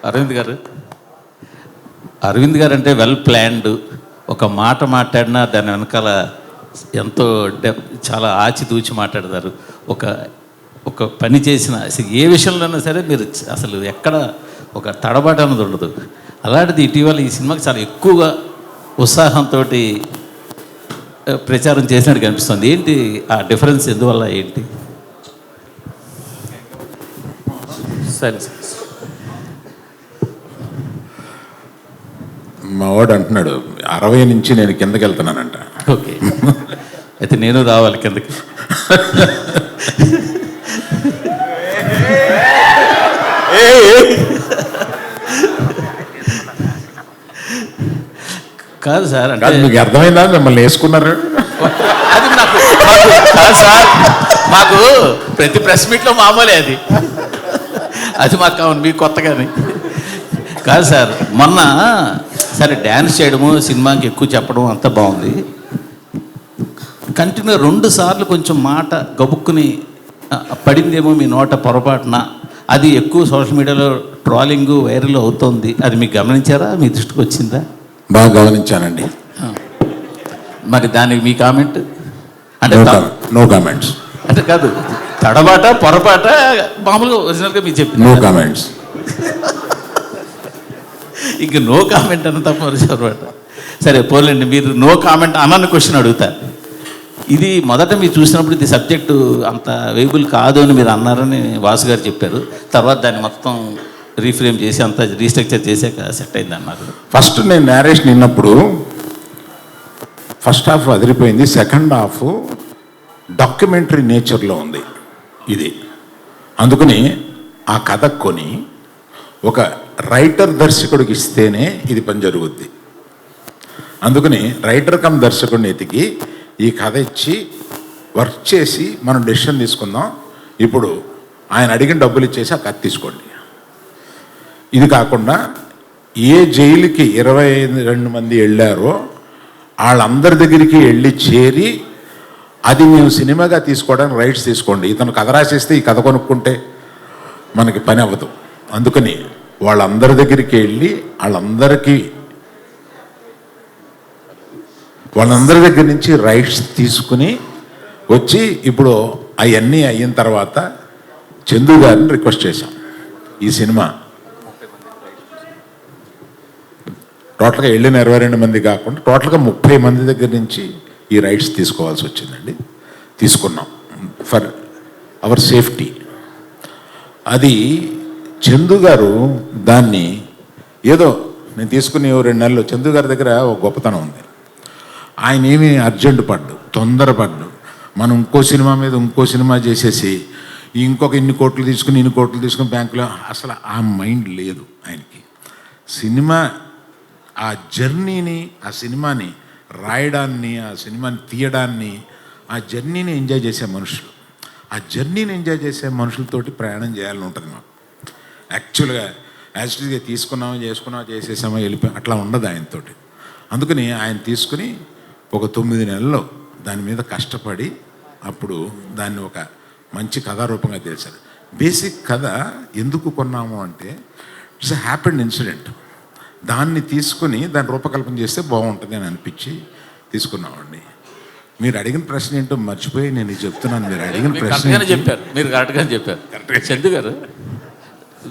అరవింద్ గారు, అరవింద్ గారు అంటే వెల్ ప్లాన్డ్. ఒక మాట మాట్లాడినా దాని వెనకాల ఎంతో చాలా ఆచితూచి మాట్లాడతారు. ఒక ఒక పని చేసిన ఏ విషయంలోనైనా సరే మీరు అసలు ఎక్కడ ఒక తడబాటు అన్నది ఉండదు. అలాంటిది ఇటీవల ఈ సినిమాకి చాలా ఎక్కువగా ఉత్సాహంతో ప్రచారం చేసినట్టు కనిపిస్తుంది. ఏంటి ఆ డిఫరెన్స్, ఎందువల్ల ఏంటి? సరే, మా వాడు అంటున్నాడు 60 నుంచి నేను కిందకి వెళ్తున్నానంట. ఓకే, అయితే నేను రావాలి కిందకి. కాదు సార్, అంటే మీకు అర్థమైందా మిమ్మల్ని వేసుకున్నారు? అది నాకు కాదు సార్, మాకు ప్రతి ప్రెస్ మీట్లో మామూలే అది. అది మాకు కావాలి, మీకు కొత్తగానే కాదు సార్. మొన్న సరే డ్యాన్స్ చేయడము, సినిమాకి ఎక్కువ చెప్పడం అంతా బాగుంది. కంటిన్యూ 2 సార్లు కొంచెం మాట గబుక్కుని పడిందేమో మీ నోట పొరపాటున, అది ఎక్కువ సోషల్ మీడియాలో ట్రోలింగ్ వైరల్ అవుతుంది. అది మీకు గమనించారా? మీ దృష్టికి వచ్చిందా? బాగా గమనించానండి. మరి దానికి మీ కామెంట్? అంటే నో కామెంట్స్. అంటే కాదు, తడబాట పొరపాట మామూలుగా ఒరిజినల్గా మీరు చెప్పింది నో కామెంట్స్. ఇంక నో కామెంట్ అన్న తప్ప పొరపాట. సరే పోలేండి, మీరు నో కామెంట్ అన్న క్వశ్చన్ అడుగుతా. ఇది మొదట మీరు చూసినప్పుడు ఇది సబ్జెక్టు అంత వేయబుల్ కాదు అని మీరు అన్నారని వాసు గారు చెప్పారు. తర్వాత దాన్ని మొత్తం రీఫ్రేమ్ చేసి అంతా రీస్ట్రక్చర్ చేసాక సెట్ అయింది అన్నారు. ఫస్ట్ నేను నేరేషన్ విన్నప్పుడు ఫస్ట్ హాఫ్ అదిరిపోయింది, సెకండ్ హాఫ్ డాక్యుమెంటరీ నేచర్లో ఉంది ఇది. అందుకని ఆ కథ కొని ఒక రైటర్ దర్శకుడికి ఇస్తేనే ఇది పని జరుగుద్ది. అందుకని రైటర్ కమ్ దర్శకుడిని ఎతికి ఈ కథ ఇచ్చి వర్క్ చేసి మనం డెసిషన్ తీసుకుందాం. ఇప్పుడు ఆయన అడిగిన డబ్బులు ఇచ్చేసి ఆ కథ తీసుకోండి. ఇది కాకుండా ఏ జైలుకి 22 మంది వెళ్ళారో వాళ్ళందరి దగ్గరికి వెళ్ళి చేరి అది మేము సినిమాగా తీసుకోవడానికి రైట్స్ తీసుకోండి. ఇతను కథ రాసేస్తే ఈ కథ కొనుక్కుంటే మనకి పని అవ్వదు. అందుకని వాళ్ళందరి దగ్గరికి వెళ్ళి వాళ్ళందరి దగ్గర నుంచి రైట్స్ తీసుకుని వచ్చి ఇప్పుడు అవన్నీ అయిన తర్వాత చందు గారిని రిక్వెస్ట్ చేశాం. ఈ సినిమా టోటల్గా వెళ్ళిన 22 మంది కాకుండా టోటల్గా 30 మంది దగ్గర నుంచి ఈ రైట్స్ తీసుకోవాల్సి వచ్చిందండి. తీసుకున్నాం ఫర్ అవర్ సేఫ్టీ. అది చందు గారు దాన్ని ఏదో నేను తీసుకుని 2 నెలలు చందు గారి దగ్గర ఒక గొప్పతనం ఉంది. ఆయన ఏమీ అర్జెంట్ పడ్డు, తొందరపడ్డు. మనం ఇంకో సినిమా మీద ఇంకో సినిమా చేసేసి ఇంకొక ఇన్ని కోట్లు తీసుకుని బ్యాంకులో అసలు ఆ మైండ్ లేదు ఆయనకి. సినిమా ఆ జర్నీని, ఆ సినిమాని రాయడాన్ని, ఆ సినిమాని తీయడాన్ని, ఆ జర్నీని ఎంజాయ్ చేసే మనుషులు. ఆ జర్నీని ఎంజాయ్ చేసే మనుషులతోటి ప్రయాణం చేయాలని ఉంటుంది మాకు. యాక్చువల్గా యాక్చువల్గా చేసుకున్నామా చేసేసామా వెళ్ళిపోయి అట్లా ఉండదు ఆయనతోటి. అందుకని ఆయన తీసుకుని ఒక 9 నెలల్లో దాని మీద కష్టపడి అప్పుడు దాన్ని ఒక మంచి కథారూపంగా తెలిసారు. బేసిక్ కథ ఎందుకు కొన్నాము అంటే ఇట్స్ ఎ హ్యాపెండ్ ఇన్సిడెంట్. దాన్ని తీసుకుని దాన్ని రూపకల్పన చేస్తే బాగుంటుంది అని అనిపించి తీసుకున్నామండి. మీరు అడిగిన ప్రశ్న ఏంటో మర్చిపోయి నేను చెప్తున్నాను. మీరు అడిగిన ప్రశ్న చెప్పారు, మీరు కరెక్ట్గా చెప్పారు. చందు గారు